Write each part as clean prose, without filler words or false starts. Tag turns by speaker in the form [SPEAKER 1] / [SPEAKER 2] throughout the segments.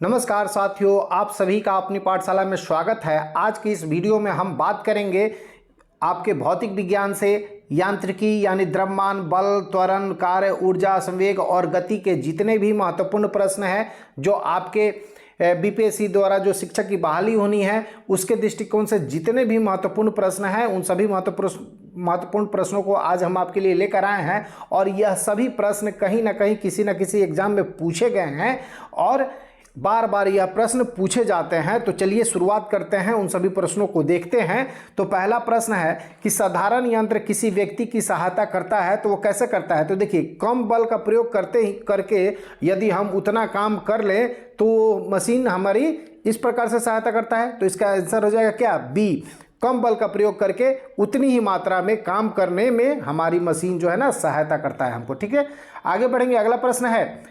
[SPEAKER 1] नमस्कार साथियों, आप सभी का अपनी पाठशाला में स्वागत है। आज की इस वीडियो में हम बात करेंगे आपके भौतिक विज्ञान से यांत्रिकी यानी द्रव्यमान, बल, त्वरण, कार्य, ऊर्जा, संवेग और गति के जितने भी महत्वपूर्ण प्रश्न हैं जो आपके बीपीएससी द्वारा जो शिक्षक की बहाली होनी है उसके दृष्टिकोण से जितने भी महत्वपूर्ण प्रश्न हैं उन सभी महत्वपूर्ण प्रश्नों को आज हम आपके लिए लेकर आए हैं। और यह सभी प्रश्न कहीं ना कहीं किसी न किसी एग्जाम में पूछे गए हैं और बार बार यह प्रश्न पूछे जाते हैं। तो चलिए शुरुआत करते हैं, उन सभी प्रश्नों को देखते हैं। तो पहला प्रश्न है कि साधारण यंत्र किसी व्यक्ति की सहायता करता है तो वो कैसे करता है। तो देखिए, कम बल का प्रयोग करके यदि हम उतना काम कर लें तो मशीन हमारी इस प्रकार से सहायता करता है। तो इसका आंसर हो जाएगा क्या, बी। कम बल का प्रयोग करके उतनी ही मात्रा में काम करने में हमारी मशीन जो है ना सहायता करता है हमको। ठीक है, आगे बढ़ेंगे। अगला प्रश्न है,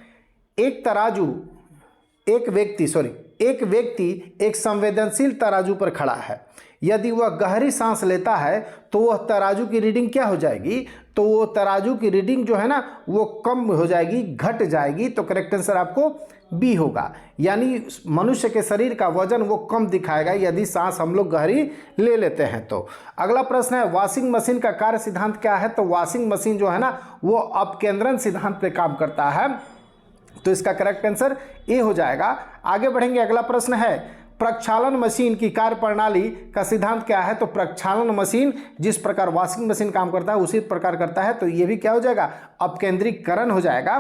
[SPEAKER 1] एक व्यक्ति एक संवेदनशील तराजू पर खड़ा है। यदि वह गहरी सांस लेता है तो वह तराजू की रीडिंग क्या हो जाएगी। तो वो तराजू की रीडिंग जो है ना वो कम हो जाएगी, घट जाएगी। तो करेक्ट आंसर आपको बी होगा, यानी मनुष्य के शरीर का वजन वो कम दिखाएगा यदि सांस हम लोग गहरी ले लेते हैं तो। अगला प्रश्न है, वॉशिंग मशीन का कार्य सिद्धांत क्या है। तो वॉशिंग मशीन जो है ना वो अपकेंद्रण सिद्धांत पे काम करता है। तो इसका करेक्ट आंसर ए हो जाएगा। आगे बढ़ेंगे। अगला प्रश्न है, प्रक्षालन मशीन की कार्य प्रणाली का सिद्धांत क्या है। तो प्रक्षालन मशीन जिस प्रकार वॉशिंग मशीन काम करता है उसी प्रकार करता है। तो ये भी क्या हो जाएगा, अपकेंद्रीकरण हो जाएगा।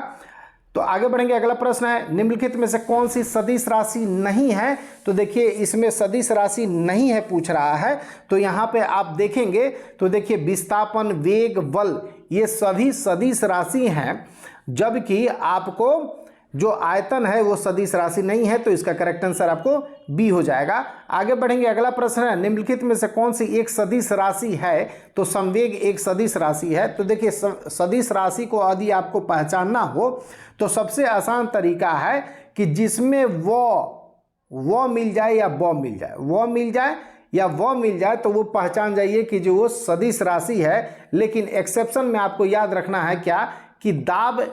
[SPEAKER 1] तो आगे बढ़ेंगे। अगला प्रश्न है, निम्नलिखित में से कौन सी सदिश राशि नहीं है। तो देखिए, इसमें सदिश राशि नहीं है पूछ रहा है। तो यहाँ पे आप देखेंगे तो देखिए, विस्थापन, वेग, बल ये सभी सदिश राशि हैं, जबकि आपको जो आयतन है वो सदिश राशि नहीं है। तो इसका करेक्ट आंसर आपको बी हो जाएगा। आगे बढ़ेंगे। अगला प्रश्न है, निम्नलिखित में से कौन सी एक सदिश राशि है। तो संवेग एक सदिश राशि है। तो देखिए, सदिश राशि को यदि आपको पहचानना हो तो सबसे आसान तरीका है कि जिसमें वो मिल जाए या व मिल जाए, वो मिल जाए या वो मिल जाए तो वो पहचान जाइए कि जो वो सदिश राशि है। लेकिन एक्सेप्शन में आपको याद रखना है क्या, कि दाब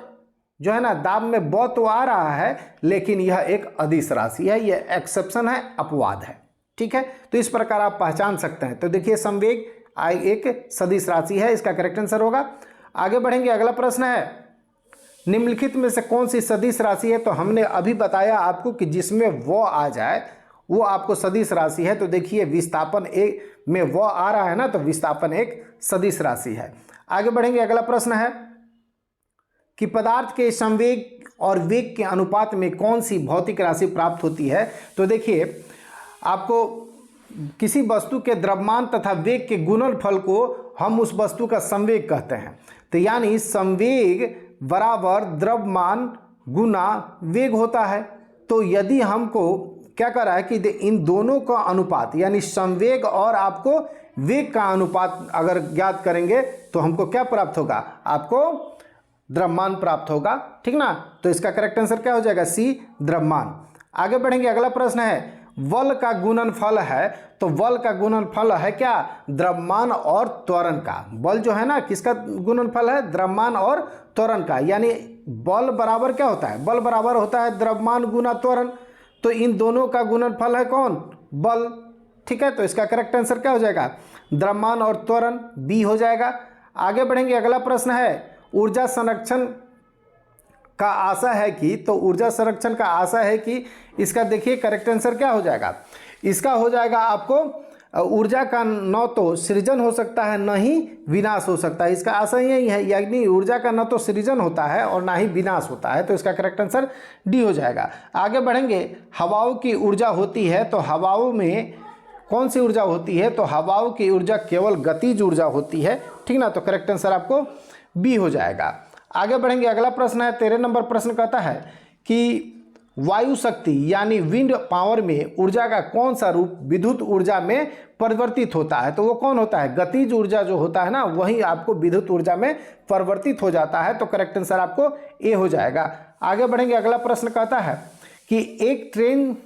[SPEAKER 1] जो है ना, दाब में ब तो आ रहा है लेकिन यह एक अदिश राशि है, यह एक्सेप्शन है, अपवाद है। ठीक है, तो इस प्रकार आप पहचान सकते हैं। तो देखिए, संवेग एक सदिश राशि है, इसका करेक्ट आंसर होगा। आगे बढ़ेंगे। अगला प्रश्न है, निम्नलिखित में से कौन सी सदिश राशि है। तो हमने अभी बताया आपको कि जिसमें वो आ जाए वो आपको सदिश राशि है। तो देखिए, विस्थापन एक में वो आ रहा है ना, तो विस्थापन एक सदिश राशि है। आगे बढ़ेंगे। अगला प्रश्न है कि पदार्थ के संवेग और वेग के अनुपात में कौन सी भौतिक राशि प्राप्त होती है। तो देखिए, आपको किसी वस्तु के द्रव्यमान तथा वेग के गुणनफल को हम उस वस्तु का संवेग कहते हैं। तो यानी संवेग बराबर द्रव्यमान गुना वेग होता है। तो यदि हमको क्या कर रहा है कि इन दोनों का अनुपात यानी संवेग और आपको वेग का अनुपात अगर ज्ञात करेंगे तो हमको क्या प्राप्त होगा, आपको द्रव्यमान प्राप्त होगा। ठीक ना, तो इसका करेक्ट आंसर क्या हो जाएगा, सी, द्रव्यमान। आगे बढ़ेंगे। अगला प्रश्न है, बल का गुणनफल है। तो बल का गुणनफल है क्या, द्रव्यमान और त्वरण का। बल जो है ना किसका गुणनफल है, द्रव्यमान और त्वरण का। यानी बल बराबर क्या होता है, बल बराबर होता है द्रव्यमान गुना त्वरण। तो इन दोनों का गुणनफल है कौन, बल। ठीक है, तो इसका करेक्ट आंसर क्या हो जाएगा, द्रव्यमान और त्वरण, बी हो जाएगा। आगे बढ़ेंगे। अगला प्रश्न है, ऊर्जा संरक्षण का आशा है कि। तो ऊर्जा संरक्षण का आशा है कि, इसका देखिए करेक्ट आंसर क्या हो जाएगा, इसका हो जाएगा आपको ऊर्जा का न तो सृजन हो सकता है न ही विनाश हो सकता है। इसका आशा यही है, यानी ऊर्जा का न तो सृजन होता है और ना ही विनाश होता है। तो इसका करेक्ट आंसर डी हो जाएगा। आगे बढ़ेंगे। हवाओं की ऊर्जा होती है। तो हवाओं में कौन सी ऊर्जा होती है। तो हवाओं की ऊर्जा केवल गतिज ऊर्जा होती है। ठीक ना, तो करेक्ट आंसर आपको बी हो जाएगा। आगे बढ़ेंगे। अगला प्रश्न है, 13 नंबर प्रश्न कहता है कि वायु शक्ति यानी विंड पावर में ऊर्जा का कौन सा रूप विद्युत ऊर्जा में परिवर्तित होता है। तो वो कौन होता है, गतिज ऊर्जा जो होता है ना वही आपको विद्युत ऊर्जा में परिवर्तित हो जाता है। तो करेक्ट आंसर आपको ए हो जाएगा। आगे बढ़ेंगे। अगला प्रश्न कहता है कि एक ट्रेन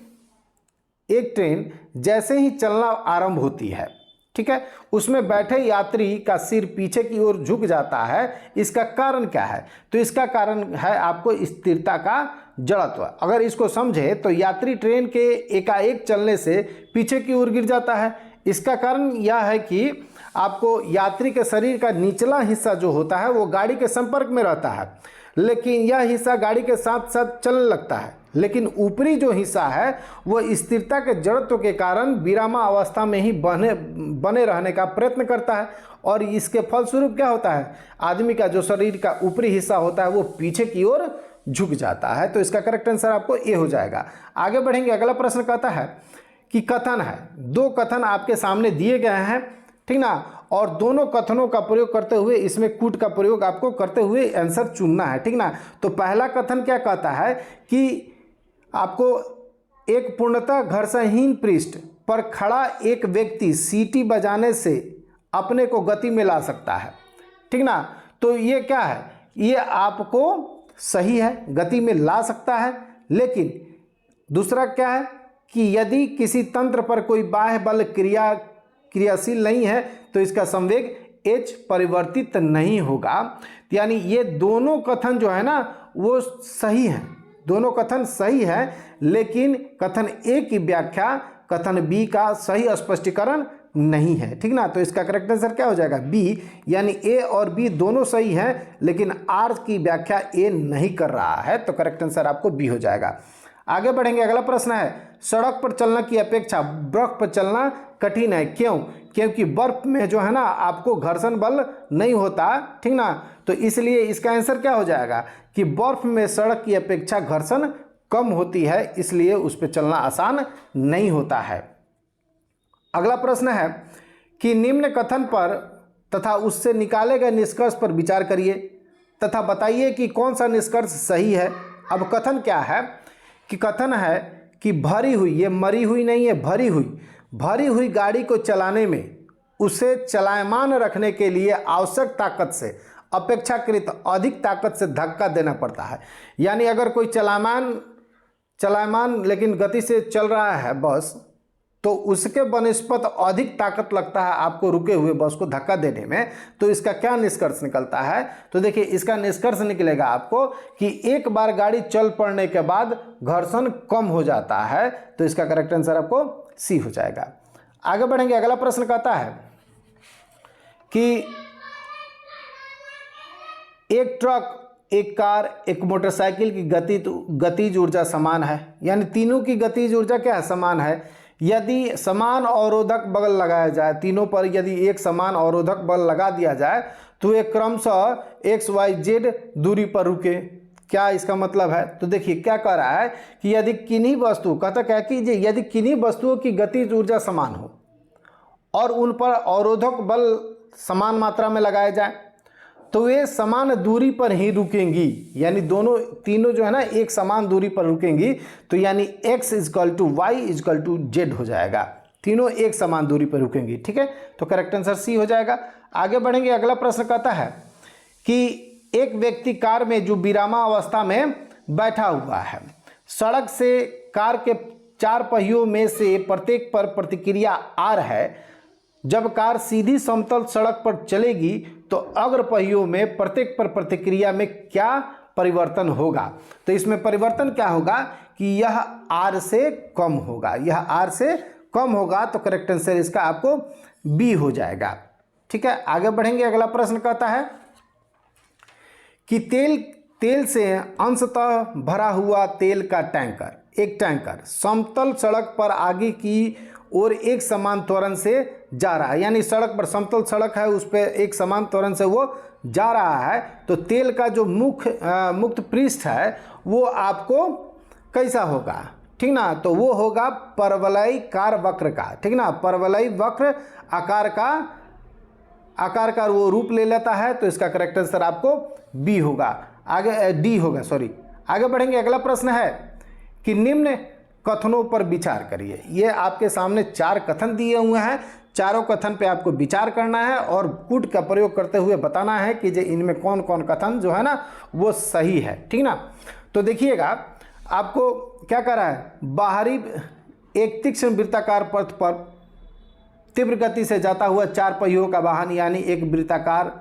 [SPEAKER 1] जैसे ही चलना आरंभ होती है, ठीक है, उसमें बैठे यात्री का सिर पीछे की ओर झुक जाता है, इसका कारण क्या है। तो इसका कारण है आपको स्थिरता का जड़त्व। अगर इसको समझे तो यात्री ट्रेन के एकाएक चलने से पीछे की ओर गिर जाता है। इसका कारण यह है कि आपको यात्री के शरीर का निचला हिस्सा जो होता है वो गाड़ी के संपर्क में रहता है, लेकिन यह हिस्सा गाड़ी के साथ साथ चलने लगता है, लेकिन ऊपरी जो हिस्सा है वो स्थिरता के जड़त्व के कारण विरामा अवस्था में ही बने रहने का प्रयत्न करता है, और इसके फलस्वरूप क्या होता है, आदमी का जो शरीर का ऊपरी हिस्सा होता है वो पीछे की ओर झुक जाता है। तो इसका करेक्ट आंसर आपको ए हो जाएगा। आगे बढ़ेंगे, अगला प्रश्न कहता है कि कथन है, दो कथन आपके सामने दिए गए हैं, ठीक ना, और दोनों कथनों का प्रयोग करते हुए इसमें कूट का प्रयोग आपको करते हुए आंसर चुनना है, ठीक ना। तो पहला कथन क्या कहता है कि आपको एक पूर्णतः घर्षणहीन पृष्ठ पर खड़ा एक व्यक्ति सीटी बजाने से अपने को गति में ला सकता है, ठीक ना। तो ये क्या है, ये आपको सही है, गति में ला सकता है, लेकिन दूसरा क्या है कि यदि किसी तंत्र पर कोई बाह्य बल क्रियाशील नहीं है तो इसका संवेग h परिवर्तित नहीं होगा। यानी ये दोनों कथन जो है ना वो सही हैं, दोनों कथन सही है, लेकिन कथन ए की व्याख्या कथन बी का सही स्पष्टीकरण नहीं है, ठीक ना। तो इसका करेक्ट आंसर क्या हो जाएगा, बी, यानी ए और बी दोनों सही हैं, लेकिन आर की व्याख्या ए नहीं कर रहा है, तो करेक्ट आंसर आपको बी हो जाएगा। आगे बढ़ेंगे, अगला प्रश्न है, सड़क पर चलने की अपेक्षा बर्फ पर चलना कठिन है, क्यों? क्योंकि बर्फ में जो है ना आपको घर्षण बल नहीं होता, ठीक ना। तो इसलिए इसका आंसर क्या हो जाएगा कि बर्फ में सड़क की अपेक्षा घर्षण कम होती है, इसलिए उस पर चलना आसान नहीं होता है। अगला प्रश्न है कि निम्न कथन पर तथा उससे निकाले गए निष्कर्ष पर विचार करिए तथा बताइए कि कौन सा निष्कर्ष सही है। अब कथन क्या है कि कथन है कि भरी हुई, ये मरी हुई नहीं है, भरी हुई गाड़ी को चलाने में उसे चलायमान रखने के लिए आवश्यक ताकत से अपेक्षाकृत अधिक ताकत से धक्का देना पड़ता है। यानी अगर कोई चलायमान लेकिन गति से चल रहा है बस, तो उसके बनिस्पत अधिक ताकत लगता है आपको रुके हुए बस को धक्का देने में। तो इसका क्या निष्कर्ष निकलता है, तो देखिए इसका निष्कर्ष निकलेगा आपको कि एक बार गाड़ी चल पड़ने के बाद घर्षण कम हो जाता है। तो इसका करेक्ट आंसर आपको सी हो जाएगा। आगे बढ़ेंगे, अगला प्रश्न कहता है कि एक ट्रक, एक कार, एक मोटरसाइकिल की गतिज ऊर्जा समान है, यानी तीनों की गतिज ऊर्जा क्या है, समान है। यदि समान अवरोधक बल लगाया जाए, तीनों पर यदि एक समान अवरोधक बल लगा दिया जाए तो ये क्रमशः XYZ दूरी पर रुके। क्या इसका मतलब है, तो देखिए क्या कह रहा है कि यदि किन्हीं वस्तु, कहता क्या कि यदि किन्हीं वस्तुओं की गतिज ऊर्जा समान हो और उन पर अवरोधक बल समान मात्रा में लगाया जाए तो वे समान दूरी पर ही रुकेंगी, यानी तीनों जो है ना एक समान दूरी पर रुकेंगी। तो यानी x = y = z हो जाएगा, तीनों एक समान दूरी पर रुकेंगी, ठीक है। तो करेक्ट आंसर सी हो जाएगा। आगे बढ़ेंगे, अगला प्रश्न कहता है कि एक व्यक्ति कार में जो विरामा अवस्था में बैठा हुआ है, सड़क से कार के 4 पहियों में से प्रत्येक पर प्रतिक्रिया R है। जब कार सीधी समतल सड़क पर चलेगी तो अग्र पहियों में प्रत्येक पर प्रतिक्रिया में क्या परिवर्तन होगा। तो इसमें परिवर्तन क्या होगा कि यह R से कम होगा, यह R से कम होगा। तो करेक्ट आंसर इसका आपको बी हो जाएगा, ठीक है। आगे बढ़ेंगे, अगला प्रश्न कहता है कि तेल से अंशतः भरा हुआ तेल का टैंकर, एक टैंकर समतल सड़क पर आगे की और एक समान त्वरण से जा रहा है, यानी सड़क पर, समतल सड़क है उस पर एक समान त्वरण से वो जा रहा है। तो तेल का जो मुक्त पृष्ठ है वो आपको कैसा होगा, ठीक ना। तो वो होगा परवलयिकार वक्र का, ठीक ना, परवलयी वक्र आकार का वो रूप ले लेता है। तो इसका करेक्ट आंसर आपको बी होगा, आगे डी होगा, सॉरी। आगे बढ़ेंगे, अगला प्रश्न है कि निम्न कथनों पर विचार करिए। ये आपके सामने 4 कथन दिए हुए हैं, चारों कथन पे आपको विचार करना है और कूट का प्रयोग करते हुए बताना है कि इनमें कौन कौन कथन जो है ना वो सही है, ठीक ना। तो देखिएगा आपको क्या कर रहा है, बाहरी एक तीक्ष्ण वृत्ताकार पथ पर तीव्र गति से जाता हुआ 4 पहियों का वाहन, यानी एक वृत्ताकार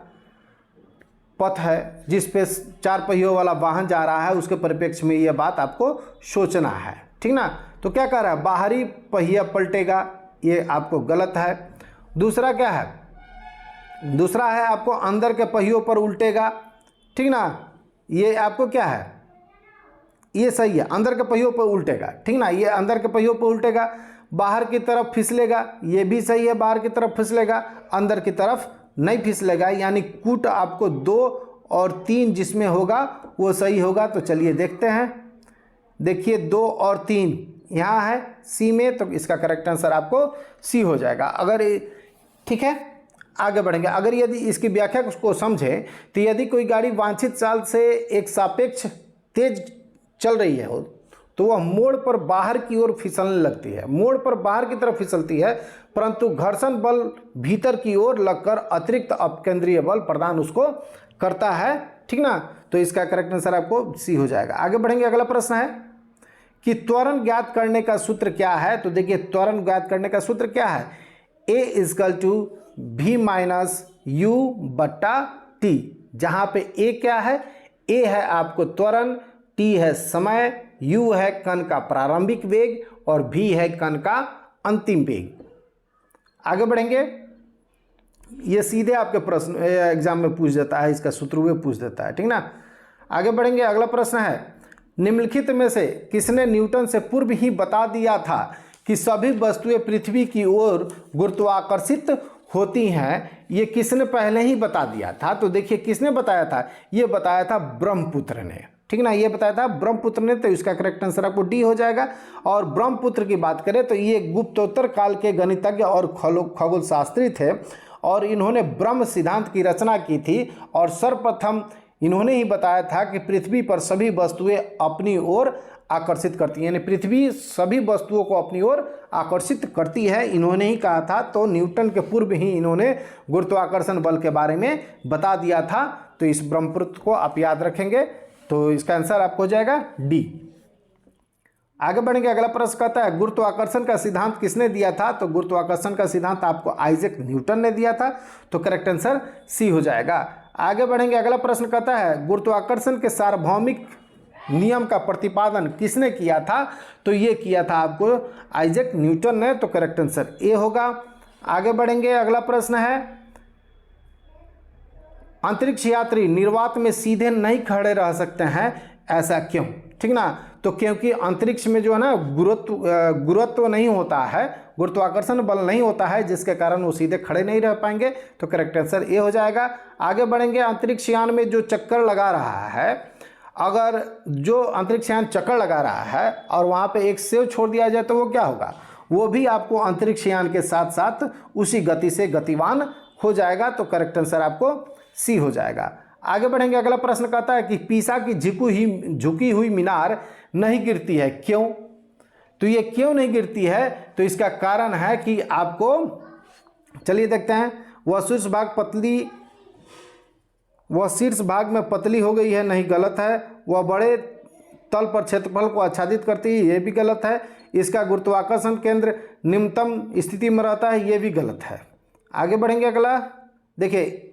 [SPEAKER 1] पथ है जिस पे 4 पहियों वाला वाहन जा रहा है, उसके परिप्रेक्ष्य में ये बात आपको सोचना है, ठीक ना। तो क्या कह रहा है, बाहरी पहिया पलटेगा, ये आपको गलत है। दूसरा क्या है, दूसरा है आपको अंदर के पहियों पर उल्टेगा, ठीक ना, ये आपको क्या है, ये सही है, अंदर के पहियों पर उल्टेगा, ठीक ना, ये अंदर के पहियों पर उल्टेगा। बाहर की तरफ फिसलेगा, ये भी सही है, बाहर की तरफ फिसलेगा, अंदर की तरफ नहीं फिसलेगा, यानी कूट आपको 2 और 3 जिसमें होगा वो सही होगा। तो चलिए देखते हैं, देखिए 2 और 3 यहाँ है सी में, तो इसका करेक्ट आंसर आपको सी हो जाएगा। अगर ठीक है, आगे बढ़ेंगे। अगर यदि इसकी व्याख्या को समझें तो यदि कोई गाड़ी वांछित चाल से एक सापेक्ष तेज चल रही है तो वह मोड़ पर बाहर की ओर फिसलने लगती है, मोड़ पर बाहर की तरफ फिसलती है, परंतु घर्षण बल भीतर की ओर लगकर अतिरिक्त अपकेंद्रीय बल प्रदान उसको करता है, ठीक ना। तो इसका करेक्ट आंसर आपको सी हो जाएगा। आगे बढ़ेंगे, अगला प्रश्न है कि त्वरण ज्ञात करने का सूत्र क्या है। तो देखिए त्वरण ज्ञात करने का सूत्र क्या है, A = V - U बट्टा T, जहाँ पे A क्या है, A है आपको त्वरण, T है समय, U है कण का प्रारंभिक वेग और V है कण का अंतिम वेग। आगे बढ़ेंगे, ये सीधे आपके प्रश्न एग्जाम में पूछ देता है, इसका सूत्र भी पूछ देता है, ठीक ना। आगे बढ़ेंगे, अगला प्रश्न है निम्नलिखित में से किसने न्यूटन से पूर्व ही बता दिया था कि सभी वस्तुएं पृथ्वी की ओर गुरुत्वाकर्षित होती हैं। ये किसने पहले ही बता दिया था। तो देखिए किसने बताया था, ये बताया था ब्रह्मपुत्र ने, ठीक ना, ये बताया था ब्रह्मपुत्र ने। तो इसका करेक्ट आंसर आपको डी हो जाएगा। और ब्रह्मपुत्र की बात करें तो ये गुप्तोत्तर काल के गणितज्ञ और खगोल शास्त्री थे और इन्होंने ब्रह्म सिद्धांत की रचना की थी और सर्वप्रथम इन्होंने ही बताया था कि पृथ्वी पर सभी वस्तुएं अपनी ओर आकर्षित करती हैं, यानी पृथ्वी सभी वस्तुओं को अपनी ओर आकर्षित करती है, इन्होंने ही कहा था। तो न्यूटन के पूर्व ही इन्होंने गुरुत्वाकर्षण बल के बारे में बता दिया था। तो इस ब्रह्मपुत्र को आप याद रखेंगे, तो इसका आंसर आपको हो जाएगा डी। आगे बढ़ेंगे, अगला प्रश्न कहता है गुरुत्वाकर्षण का सिद्धांत किसने दिया था। तो गुरुत्वाकर्षण का सिद्धांत आपको आइजैक न्यूटन ने दिया था। तो करेक्ट आंसर सी हो जाएगा। आगे बढ़ेंगे, अगला प्रश्न कहता है गुरुत्वाकर्षण के सार्वभौमिक नियम का प्रतिपादन किसने किया था। तो ये किया था आपको आइजैक न्यूटन ने। तो करेक्ट आंसर ए होगा। आगे बढ़ेंगे, अगला प्रश्न है अंतरिक्ष यात्री निर्वात में सीधे नहीं खड़े रह सकते हैं, ऐसा क्यों, ठीक ना। तो क्योंकि अंतरिक्ष में जो है ना गुरुत्व नहीं होता है, गुरुत्वाकर्षण बल नहीं होता है, जिसके कारण वो सीधे खड़े नहीं रह पाएंगे। तो करेक्ट आंसर ए हो जाएगा। आगे बढ़ेंगे, अंतरिक्ष यान में जो चक्कर लगा रहा है, अगर जो अंतरिक्ष यान चक्कर लगा रहा है और वहाँ पे एक सेव छोड़ दिया जाए तो वो क्या होगा, वो भी आपको अंतरिक्ष यान के साथ साथ उसी गति से गतिवान हो जाएगा। तो करेक्ट आंसर आपको सी हो जाएगा। आगे बढ़ेंगे, अगला प्रश्न कहता है कि पीसा की झुकी हुई मीनार नहीं गिरती है, क्यों। तो ये क्यों नहीं गिरती है, तो इसका कारण है कि आपको, चलिए देखते हैं, वह शीर्ष भाग में पतली हो गई है, नहीं, गलत है। वह बड़े तल पर क्षेत्रफल को आच्छादित करती है, ये भी गलत है। इसका गुरुत्वाकर्षण केंद्र निम्नतम स्थिति में रहता है, ये भी गलत है। आगे बढ़ेंगे, अगला देखिए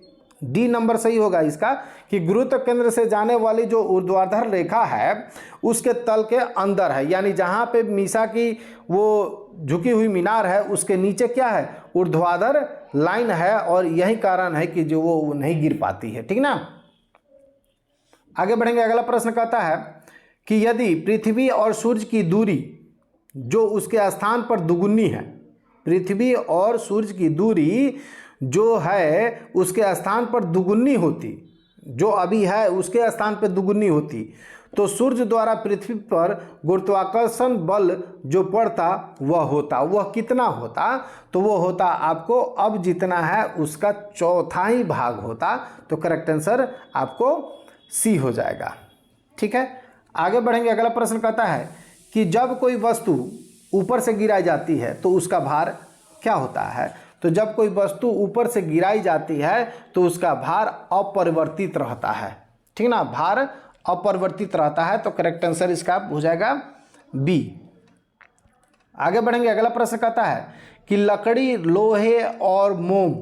[SPEAKER 1] डी नंबर सही होगा इसका, कि गुरुत्व केंद्र से जाने वाली जो ऊर्ध्वाधर रेखा है उसके तल के अंदर है, यानी जहाँ पे मीसा की वो झुकी हुई मीनार है उसके नीचे क्या है, ऊर्ध्वाधर लाइन है, और यही कारण है कि जो वो नहीं गिर पाती है, ठीक ना। आगे बढ़ेंगे, अगला प्रश्न कहता है कि यदि पृथ्वी और सूर्य की दूरी जो उसके स्थान पर दुगुनी है, पृथ्वी और सूर्य की दूरी जो है उसके स्थान पर दुगुनी होती, जो अभी है उसके स्थान पर दुगुनी होती, तो सूर्य द्वारा पृथ्वी पर गुरुत्वाकर्षण बल जो पड़ता वह कितना होता। तो वो होता आपको अब जितना है उसका चौथाई भाग होता। तो करेक्ट आंसर आपको सी हो जाएगा, ठीक है। आगे बढ़ेंगे, अगला प्रश्न कहता है कि जब कोई वस्तु ऊपर से गिराई जाती है तो उसका भार क्या होता है। तो जब कोई वस्तु ऊपर से गिराई जाती है तो उसका भार अपरिवर्तित रहता है, ठीक ना, भार अपरिवर्तित रहता है। तो करेक्ट आंसर इसका हो जाएगा बी। आगे बढ़ेंगे, अगला प्रश्न कहता है कि लकड़ी, लोहे और मोम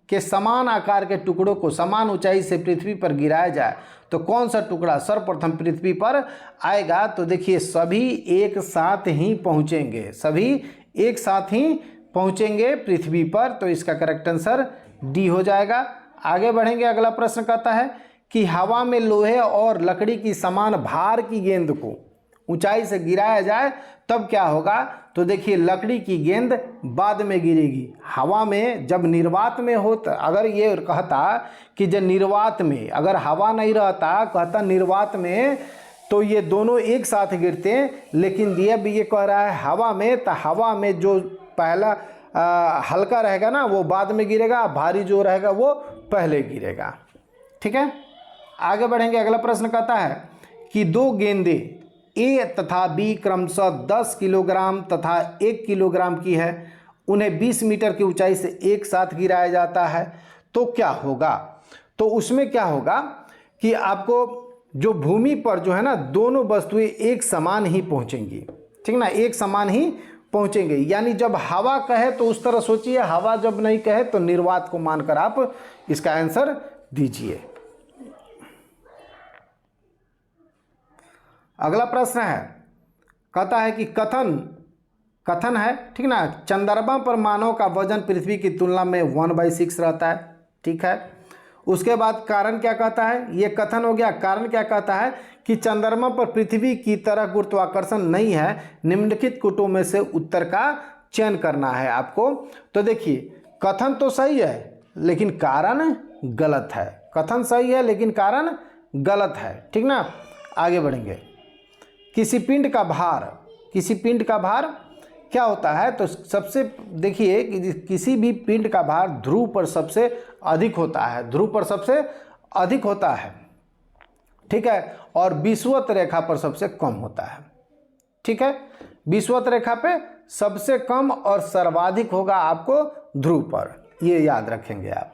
[SPEAKER 1] के समान आकार के टुकड़ों को समान ऊंचाई से पृथ्वी पर गिराया जाए तो कौन सा टुकड़ा सर्वप्रथम पृथ्वी पर आएगा? तो देखिए सभी एक साथ ही पहुंचेंगे, सभी एक साथ ही पहुंचेंगे पृथ्वी पर, तो इसका करेक्ट आंसर डी हो जाएगा। आगे बढ़ेंगे, अगला प्रश्न कहता है कि हवा में लोहे और लकड़ी की समान भार की गेंद को ऊंचाई से गिराया जाए तब क्या होगा? तो देखिए लकड़ी की गेंद बाद में गिरेगी, हवा में जब निर्वात में हो, अगर ये कहता कि जब निर्वात में अगर हवा नहीं रहता, कहता निर्वात में, तो ये दोनों एक साथ गिरते हैं, लेकिन ये कह रहा है हवा में, तो हवा में जो पहला हल्का रहेगा ना वो बाद में गिरेगा, भारी जो रहेगा वो पहले गिरेगा। ठीक है, आगे बढ़ेंगे, अगला प्रश्न कहता है कि दो गेंदें ए तथा बी क्रमशः 10 किलोग्राम तथा 1 किलोग्राम की है, उन्हें 20 मीटर की ऊंचाई से एक साथ गिराया जाता है तो क्या होगा? तो उसमें क्या होगा कि आपको जो भूमि पर जो है ना दोनों वस्तुएं एक समान ही पहुंचेंगी, ठीक ना, एक समान ही पहुंचेंगे। यानी जब हवा कहे तो उस तरह सोचिए, हवा जब नहीं कहे तो निर्वात को मानकर आप इसका आंसर दीजिए। अगला प्रश्न है, कहता है कि कथन है, ठीक ना, चंद्रमा पर मानव का वजन पृथ्वी की तुलना में 1/6 रहता है। ठीक है, उसके बाद कारण क्या कहता है? ये कथन हो गया। कारण क्या कहता है कि चंद्रमा पर पृथ्वी की तरह गुरुत्वाकर्षण नहीं है, निम्नलिखित कोटों में से उत्तर का चयन करना है आपको। तो देखिए कथन तो सही है लेकिन कारण गलत है, कथन सही है लेकिन कारण गलत है, ठीक ना। आगे बढ़ेंगे, किसी पिंड का भार क्या होता है? तो सबसे देखिए कि किसी भी पिंड का भार ध्रुव पर सबसे अधिक होता है, ध्रुव पर सबसे अधिक होता है, ठीक है, और विषुवत रेखा पर सबसे कम होता है। ठीक है, विषुवत रेखा पे सबसे कम और सर्वाधिक होगा आपको ध्रुव पर, ये याद रखेंगे आप।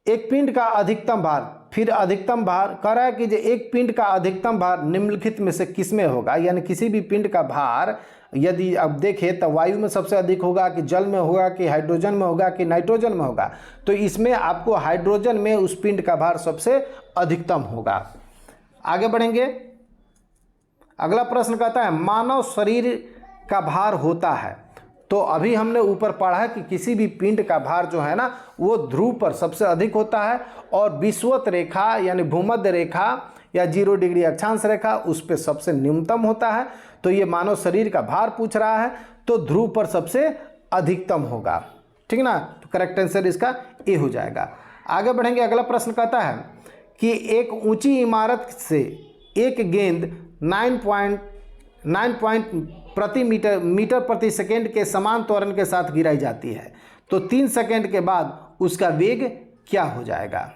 [SPEAKER 1] एक पिंड का अधिकतम भार, फिर अधिकतम भार कह रहा है कि जो एक पिंड का अधिकतम भार निम्नलिखित में से किस में होगा? यानी किसी भी पिंड का भार यदि आप देखें तो वायु में सबसे अधिक होगा कि जल में होगा कि हाइड्रोजन में होगा कि नाइट्रोजन में होगा? तो इसमें आपको हाइड्रोजन में उस पिंड का भार सबसे अधिकतम होगा। आगे बढ़ेंगे, अगला प्रश्न कहता है मानव शरीर का भार होता है। तो अभी हमने ऊपर पढ़ा है कि किसी भी पिंड का भार जो है ना वो ध्रुव पर सबसे अधिक होता है और विषुवत रेखा यानी भूमध्य रेखा या 0 डिग्री अक्षांश रेखा उस पर सबसे न्यूनतम होता है। तो ये मानव शरीर का भार पूछ रहा है तो ध्रुव पर सबसे अधिकतम होगा, ठीक ना। तो करेक्ट आंसर इसका ए हो जाएगा। आगे बढ़ेंगे, अगला प्रश्न कहता है कि एक ऊंची इमारत से एक गेंद 9 प्रति मीटर प्रति सेकेंड के समान त्वरण के साथ गिराई जाती है तो 3 सेकेंड के बाद उसका वेग क्या हो जाएगा?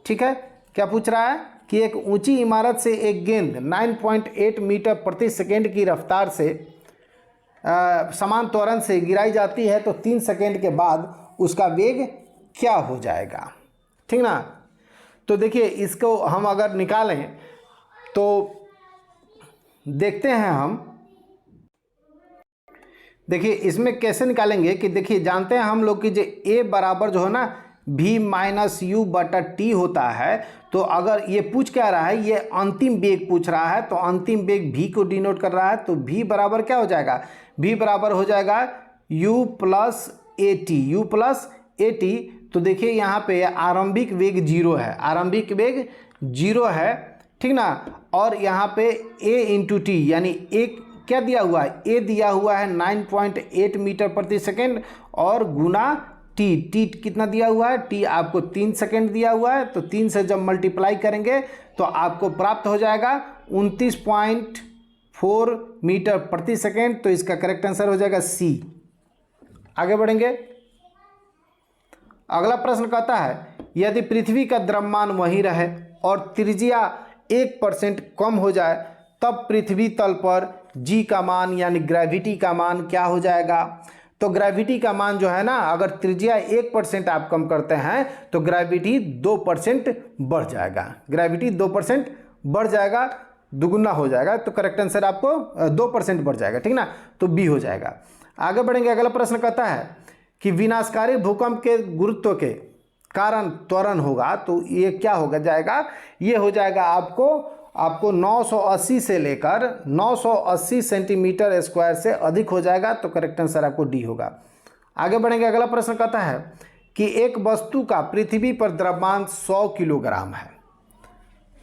[SPEAKER 1] ठीक है, क्या पूछ रहा है कि एक ऊंची इमारत से एक गेंद 9.8 मीटर प्रति सेकेंड की रफ्तार से समान त्वरण से गिराई जाती है तो 3 सेकेंड के बाद उसका वेग क्या हो जाएगा? ठीक ना। तो देखिए इसको हम अगर निकालें तो देखते हैं हम, देखिए इसमें कैसे निकालेंगे कि देखिए जानते हैं हम लोग कि जो ए बराबर जो है ना v-u/t होता है। तो अगर ये पूछ क्या रहा है, ये अंतिम वेग पूछ रहा है तो अंतिम वेग v को डिनोट कर रहा है तो v बराबर क्या हो जाएगा? v बराबर हो जाएगा u+at। तो देखिए यहाँ पे आरंभिक वेग 0 है, आरंभिक वेग 0 है, ठीक ना। और यहाँ पे a × t यानी एक क्या दिया हुआ है? a दिया हुआ है 9.8 मीटर प्रति सेकेंड और गुना t कितना दिया हुआ है? t आपको 3 सेकेंड दिया हुआ है तो 3 से जब मल्टीप्लाई करेंगे तो आपको प्राप्त हो जाएगा 29.4 मीटर प्रति सेकेंड। तो इसका करेक्ट आंसर हो जाएगा सी। आगे बढ़ेंगे, अगला प्रश्न कहता है यदि पृथ्वी का द्रव्यमान वही रहे और त्रिज्या 1% कम हो जाए तब पृथ्वी तल पर g का मान यानी ग्रेविटी का मान क्या हो जाएगा? तो ग्रेविटी का मान जो है ना अगर त्रिज्या 1% आप कम करते हैं तो ग्रेविटी 2% बढ़ जाएगा, ग्रेविटी 2% बढ़ जाएगा, दुगुना हो जाएगा। तो करेक्ट आंसर आपको 2% बढ़ जाएगा, ठीक ना। तो बी हो जाएगा। आगे बढ़ेंगे, अगला प्रश्न कहता है कि विनाशकारी भूकंप के गुरुत्व के कारण त्वरण होगा, तो ये क्या होगा जाएगा, ये हो जाएगा आपको 980 से लेकर 980 सेंटीमीटर स्क्वायर से अधिक हो जाएगा, तो करेक्ट आंसर आपको डी होगा। आगे बढ़ेंगे, अगला प्रश्न कहता है कि एक वस्तु का पृथ्वी पर द्रव्यमान 100 किलोग्राम है,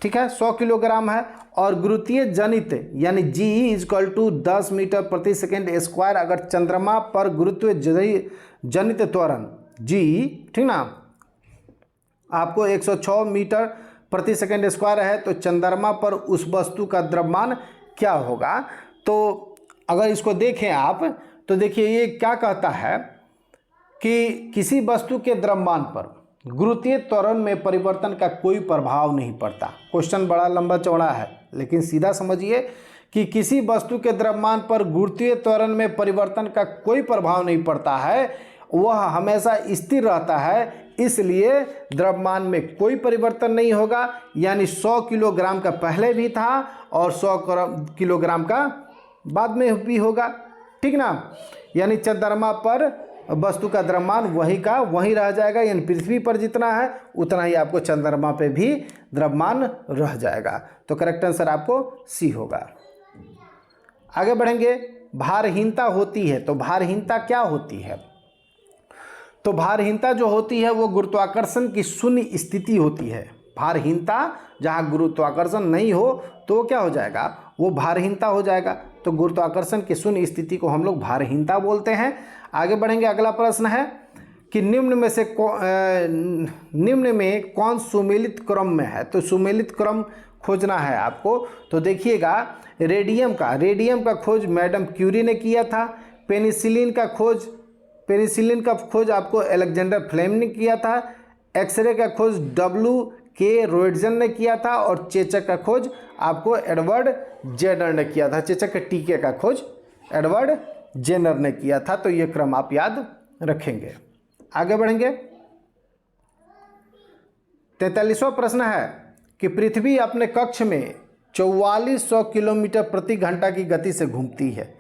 [SPEAKER 1] ठीक है, 100 किलोग्राम है, और गुरुत्वीय जनित यानी G = 10 मीटर प्रति सेकेंड स्क्वायर अगर चंद्रमा पर गुरुत्व जनित त्वरण G, ठीक ना, आपको 106 मीटर प्रति सेकेंड स्क्वायर है, तो चंद्रमा पर उस वस्तु का द्रव्यमान क्या होगा। तो अगर इसको देखें आप तो देखिए ये क्या कहता है कि किसी वस्तु के द्रव्यमान पर गुरुत्वीय त्वरण में परिवर्तन का कोई प्रभाव नहीं पड़ता। क्वेश्चन बड़ा लंबा चौड़ा है, लेकिन सीधा समझिए कि किसी वस्तु के द्रव्यमान पर गुरुत्वीय त्वरण में परिवर्तन का कोई प्रभाव नहीं पड़ता है, वह हमेशा स्थिर रहता है, इसलिए द्रव्यमान में कोई परिवर्तन नहीं होगा। यानी 100 किलोग्राम का पहले भी था और 100 किलोग्राम का बाद में भी होगा, ठीक ना। यानी चंद्रमा पर वस्तु का द्रव्यमान वही का वही रह जाएगा, यानी पृथ्वी पर जितना है उतना ही आपको चंद्रमा पे भी द्रव्यमान रह जाएगा, तो करेक्ट आंसर आपको सी होगा। आगे बढ़ेंगे, भारहीनता होती है, तो भारहीनता क्या होती है। तो भारहीनता जो होती है वो गुरुत्वाकर्षण की शून्य स्थिति होती है। भारहीनता जहाँ गुरुत्वाकर्षण नहीं हो तो क्या हो जाएगा, वो भारहीनता हो जाएगा। तो गुरुत्वाकर्षण की शून्य स्थिति को हम लोग भारहीनता बोलते हैं। आगे बढ़ेंगे, अगला प्रश्न है कि निम्न में कौन सुमेलित क्रम में है। तो सुमेलित क्रम खोजना है आपको। तो देखिएगा, रेडियम का खोज मैडम क्यूरी ने किया था। पेनिसिलिन का खोज आपको अलेक्जेंडर फ्लेमिंग ने किया था। एक्सरे का खोज W.K. रोएटजन ने किया था, और चेचक का खोज आपको एडवर्ड जेनर ने किया था। चेचक के टीके का खोज एडवर्ड जेनर ने किया था। तो ये क्रम आप याद रखेंगे। आगे बढ़ेंगे, 43वां प्रश्न है कि पृथ्वी अपने कक्ष में 4400 किलोमीटर प्रति घंटा की गति से घूमती है।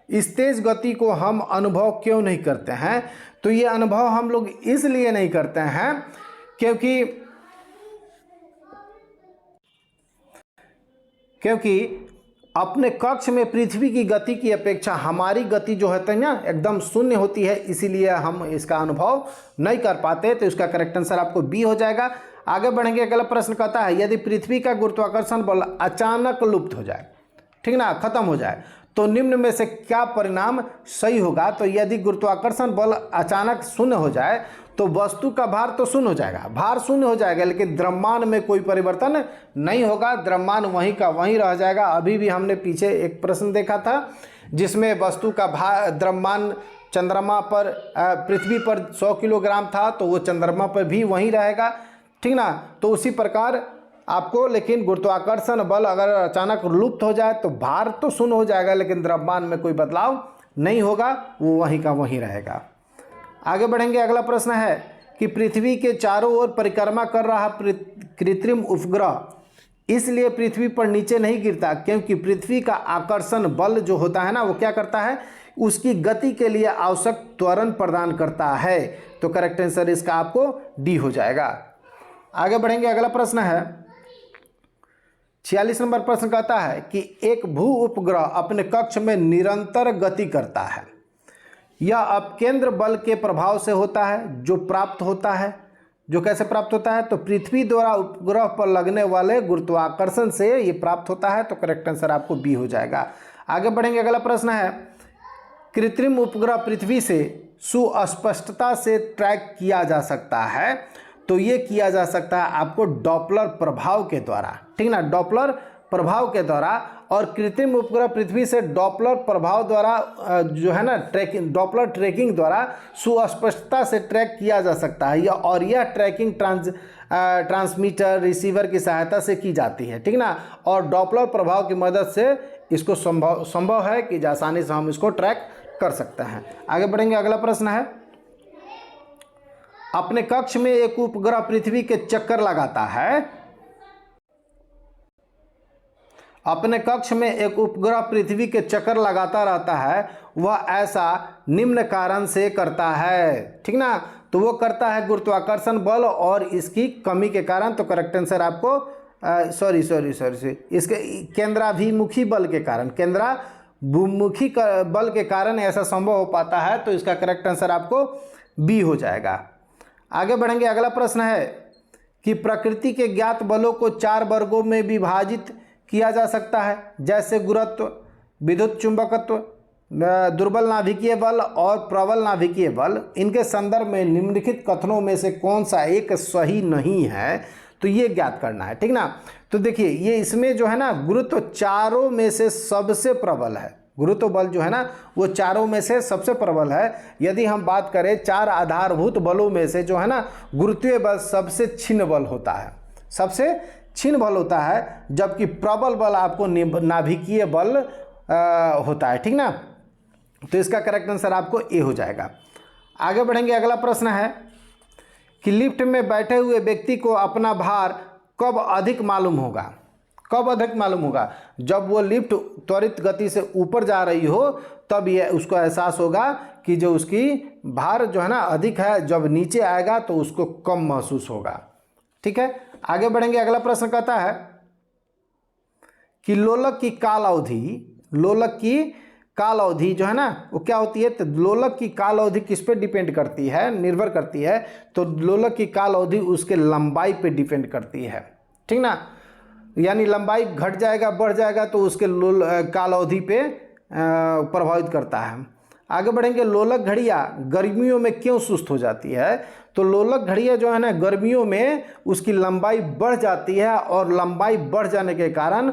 [SPEAKER 1] इस तेज गति को हम अनुभव क्यों नहीं करते हैं। तो ये अनुभव हम लोग इसलिए नहीं करते हैं क्योंकि अपने कक्ष में पृथ्वी की गति की अपेक्षा हमारी गति जो है ना एकदम शून्य होती है, इसीलिए हम इसका अनुभव नहीं कर पाते। तो इसका करेक्ट आंसर आपको बी हो जाएगा। आगे बढ़ेंगे, अगला प्रश्न कहता है यदि पृथ्वी का गुरुत्वाकर्षण बल अचानक लुप्त हो जाए, ठीक ना, खत्म हो जाए, तो निम्न में से क्या परिणाम सही होगा। तो यदि गुरुत्वाकर्षण बल अचानक शून्य हो जाए तो वस्तु का भार तो शून्य हो जाएगा, भार शून्य हो जाएगा, लेकिन द्रव्यमान में कोई परिवर्तन नहीं होगा, द्रव्यमान वहीं का वहीं रह जाएगा। अभी भी हमने पीछे एक प्रश्न देखा था जिसमें वस्तु का द्रव्यमान चंद्रमा पर पृथ्वी पर 100 किलोग्राम था, तो वो चंद्रमा पर भी वहीं रहेगा, ठीक ना। तो उसी प्रकार आपको, लेकिन गुरुत्वाकर्षण बल अगर अचानक लुप्त हो जाए तो भार तो शून्य हो जाएगा, लेकिन द्रव्यमान में कोई बदलाव नहीं होगा, वो वहीं का वहीं रहेगा। आगे बढ़ेंगे, अगला प्रश्न है कि पृथ्वी के चारों ओर परिक्रमा कर रहा कृत्रिम उपग्रह इसलिए पृथ्वी पर नीचे नहीं गिरता क्योंकि पृथ्वी का आकर्षण बल जो होता है ना, वो क्या करता है, उसकी गति के लिए आवश्यक त्वरण प्रदान करता है। तो करेक्ट आंसर इसका आपको डी हो जाएगा। आगे बढ़ेंगे, अगला प्रश्न है 46 नंबर प्रश्न कहता है कि एक भू उपग्रह अपने कक्ष में निरंतर गति करता है। यह अपकेंद्र बल के प्रभाव से होता है जो प्राप्त होता है। जो कैसे प्राप्त होता है, तो पृथ्वी द्वारा उपग्रह पर लगने वाले गुरुत्वाकर्षण से ये प्राप्त होता है। तो करेक्ट आंसर आपको बी हो जाएगा। आगे बढ़ेंगे, अगला प्रश्न है कृत्रिम उपग्रह पृथ्वी से सुस्पष्टता से ट्रैक किया जा सकता है। तो ये किया जा सकता है आपको डॉपलर प्रभाव के द्वारा, ठीक ना, डॉपलर प्रभाव के द्वारा। और कृत्रिम उपग्रह पृथ्वी से डॉपलर प्रभाव द्वारा जो है ना डॉपलर ट्रैकिंग द्वारा सुस्पष्टता से ट्रैक किया जा सकता है। और यह ट्रैकिंग ट्रांसमीटर रिसीवर की सहायता से की जाती है, ठीक ना। और डॉपलर प्रभाव की मदद से इसको संभव है कि आसानी से हम इसको ट्रैक कर सकते हैं। आगे बढ़ेंगे, अगला प्रश्न है अपने कक्ष में एक उपग्रह पृथ्वी के चक्कर लगाता है। अपने कक्ष में एक उपग्रह पृथ्वी के चक्कर लगाता रहता है। वह ऐसा निम्न कारण से करता है, ठीक ना। तो वो करता है गुरुत्वाकर्षण बल और इसकी कमी के कारण। तो करेक्ट आंसर आपको सॉरी इसके केंद्राभिमुखी बल के कारण, केंद्राभिमुखी बल के कारण ऐसा संभव हो पाता है। तो इसका करेक्ट आंसर आपको बी हो जाएगा। आगे बढ़ेंगे, अगला प्रश्न है कि प्रकृति के ज्ञात बलों को 4 वर्गों में विभाजित किया जा सकता है, जैसे गुरुत्व, विद्युत चुंबकत्व, दुर्बल नाभिकीय बल और प्रबल नाभिकीय बल। इनके संदर्भ में निम्नलिखित कथनों में से कौन सा एक सही नहीं है, तो ये ज्ञात करना है, ठीक ना। तो देखिए ये इसमें जो है ना गुरुत्व चारों में से सबसे प्रबल है। गुरुत्व बल जो है ना वो चारों में से सबसे प्रबल है। यदि हम बात करें 4 आधारभूत बलों में से जो है ना गुरुत्वीय बल सबसे क्षीण बल होता है, सबसे क्षीण बल होता है, जबकि प्रबल बल आपको नाभिकीय बल होता है, ठीक ना। तो इसका करेक्ट आंसर आपको ए हो जाएगा। आगे बढ़ेंगे, अगला प्रश्न है कि लिफ्ट में बैठे हुए व्यक्ति को अपना भार कब अधिक मालूम होगा। कब अधिक मालूम होगा? जब वो लिफ्ट त्वरित गति से ऊपर जा रही हो तब ये उसको एहसास होगा कि जो उसकी भार जो है ना अधिक है। जब नीचे आएगा तो उसको कम महसूस होगा, ठीक है। आगे बढ़ेंगे, अगला प्रश्न कहता है कि लोलक की काल अवधि, लोलक की काल अवधि जो है ना वो क्या होती है। तो लोलक की काल अवधि किस पे डिपेंड करती है, निर्भर करती है। तो लोलक की काल अवधि उसके लंबाई पे डिपेंड करती है, ठीक ना। यानी लंबाई घट जाएगा बढ़ जाएगा तो उसके काल अवधि पे प्रभावित करता है। आगे बढ़ेंगे, लोलक घड़ियाँ गर्मियों में क्यों सुस्त हो जाती है। तो लोलक घड़ियाँ जो है ना गर्मियों में उसकी लंबाई बढ़ जाती है और लंबाई बढ़ जाने के कारण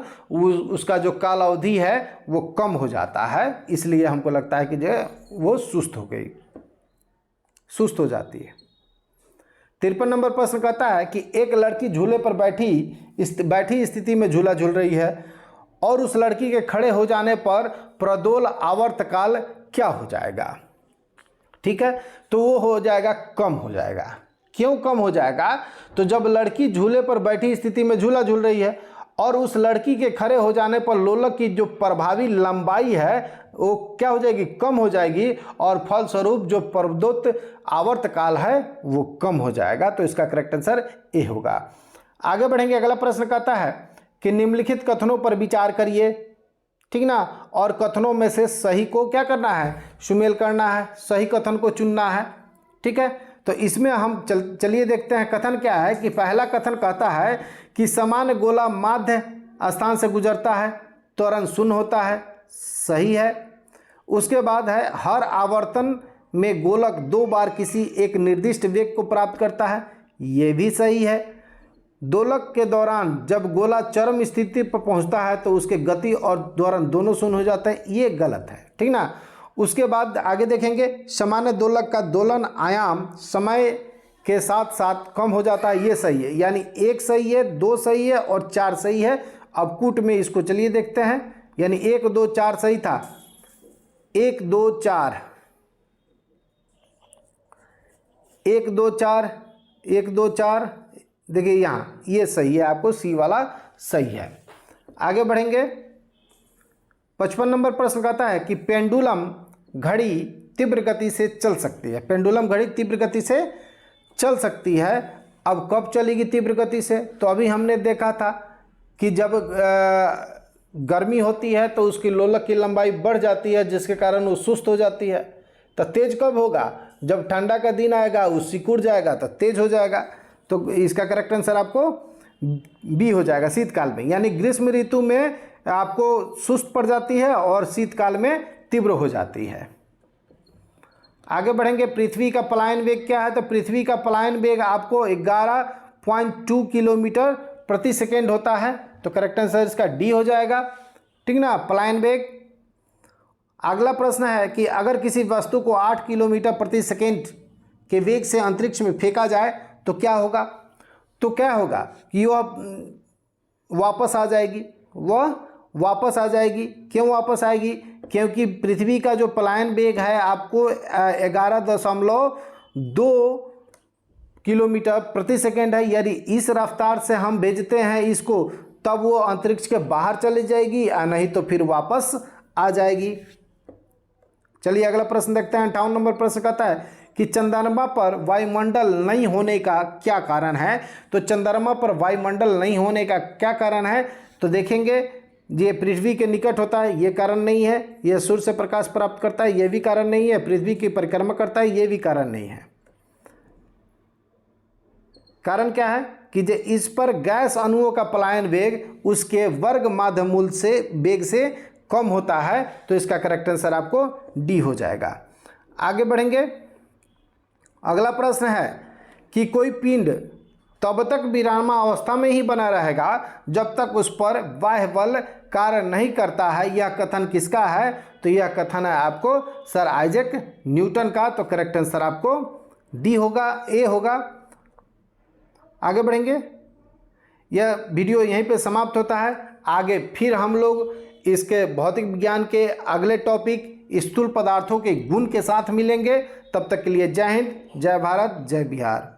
[SPEAKER 1] उसका जो काल अवधि है वो कम हो जाता है। इसलिए हमको लगता है कि जो वो सुस्त हो गई, सुस्त हो जाती है। 53 नंबर प्रश्न कहता है कि एक लड़की झूले पर बैठी स्थिति में झूला झूल रही है और उस लड़की के खड़े हो जाने पर प्रदोल आवर्तकाल क्या हो जाएगा, ठीक है। तो वो हो जाएगा कम हो जाएगा। क्यों कम हो जाएगा? तो जब लड़की झूले पर बैठी स्थिति में झूला झूल रही है और उस लड़की के खड़े हो जाने पर लोलक की जो प्रभावी लंबाई है वो क्या हो जाएगी, कम हो जाएगी और फलस्वरूप जो प्रदोत्त आवर्तकाल है वो कम हो जाएगा। तो इसका करेक्ट आंसर ए होगा। आगे बढ़ेंगे, अगला प्रश्न कहता है कि निम्नलिखित कथनों पर विचार करिए, ठीक ना, और कथनों में से सही को क्या करना है, सुमेल करना है, सही कथन को चुनना है, ठीक है। तो इसमें हम चलिए देखते हैं कथन क्या है। कि पहला कथन कहता है कि सामान्य गोला माध्य स्थान से गुजरता है, त्वरण शून्य होता है, सही है। उसके बाद है हर आवर्तन में गोलक 2 बार किसी एक निर्दिष्ट वेग को प्राप्त करता है, ये भी सही है। दोलक के दौरान जब गोला चरम स्थिति पर पहुंचता है तो उसके गति और त्वरण दोनों शून्य हो जाते हैं, ये गलत है, ठीक ना। उसके बाद आगे देखेंगे, सामान्य दोलक का दोलन आयाम समय के साथ साथ कम हो जाता है, ये सही है। यानी 1 सही है, 2 सही है और 4 सही है। अब कूट में इसको चलिए देखते हैं। यानी 1 2 4 सही था, 1 2 4 1 2 4 1 2 4, देखिए यहाँ ये सही है, आपको सी वाला सही है। आगे बढ़ेंगे, 55 नंबर प्रश्न कहता है कि पेंडुलम घड़ी तीव्र गति से चल सकती है। पेंडुलम घड़ी तीव्र गति से चल सकती है। अब कब चलेगी तीव्र गति से? तो अभी हमने देखा था कि जब गर्मी होती है तो उसकी लोलक की लंबाई बढ़ जाती है जिसके कारण वो सुस्त हो जाती है। तो तेज कब होगा? जब ठंडा का दिन आएगा, वो सिकुड़ जाएगा तो तेज हो जाएगा। तो इसका करेक्ट आंसर आपको बी हो जाएगा, शीतकाल में। यानी ग्रीष्म ऋतु में आपको सुस्त पड़ जाती है और शीतकाल में तीव्र हो जाती है। आगे बढ़ेंगे, पृथ्वी का पलायन वेग क्या है? तो पृथ्वी का पलायन वेग आपको 11.2 किलोमीटर प्रति सेकेंड होता है। तो करेक्ट आंसर इसका डी हो जाएगा, ठीक ना, पलायन वेग। अगला प्रश्न है कि अगर किसी वस्तु को 8 किलोमीटर प्रति सेकेंड के वेग से अंतरिक्ष में फेंका जाए तो क्या होगा? तो क्या होगा कि वह वापस आ जाएगी, वह वापस आ जाएगी। क्यों वापस आएगी? क्योंकि पृथ्वी का जो पलायन वेग है आपको 11.2 किलोमीटर प्रति सेकेंड है। यदि इस रफ्तार से हम भेजते हैं इसको तब वो अंतरिक्ष के बाहर चली जाएगी, या नहीं तो फिर वापस आ जाएगी। चलिए अगला प्रश्न देखते हैं। 58 नंबर प्रश्न कहता है कि चंद्रमा पर वायुमंडल नहीं होने का क्या कारण है। तो चंद्रमा पर वायुमंडल नहीं होने का क्या कारण है, तो देखेंगे ये पृथ्वी के निकट होता है, ये कारण नहीं है। ये सूर्य से प्रकाश प्राप्त करता है, ये भी कारण नहीं है। पृथ्वी की परिक्रमा करता है, ये भी कारण नहीं है। कारण क्या है कि जो इस पर गैस अणुओं का पलायन वेग उसके वर्ग माध्यमूल से वेग से कम होता है, तो इसका करेक्ट आंसर आपको डी हो जाएगा। आगे बढ़ेंगे। अगला प्रश्न है कि कोई पिंड तब तक विरामा अवस्था में ही बना रहेगा जब तक उस पर बाह्य बल कार्य नहीं करता है। यह कथन किसका है, तो यह कथन है आपको सर आइजैक न्यूटन का। तो करेक्ट आंसर आपको डी होगा, ए होगा। आगे बढ़ेंगे। यह वीडियो यहीं पे समाप्त होता है। आगे फिर हम लोग इसके भौतिक विज्ञान के अगले टॉपिक स्थूल पदार्थों के गुण के साथ मिलेंगे। तब तक के लिए जय हिंद, जय भारत, जय बिहार।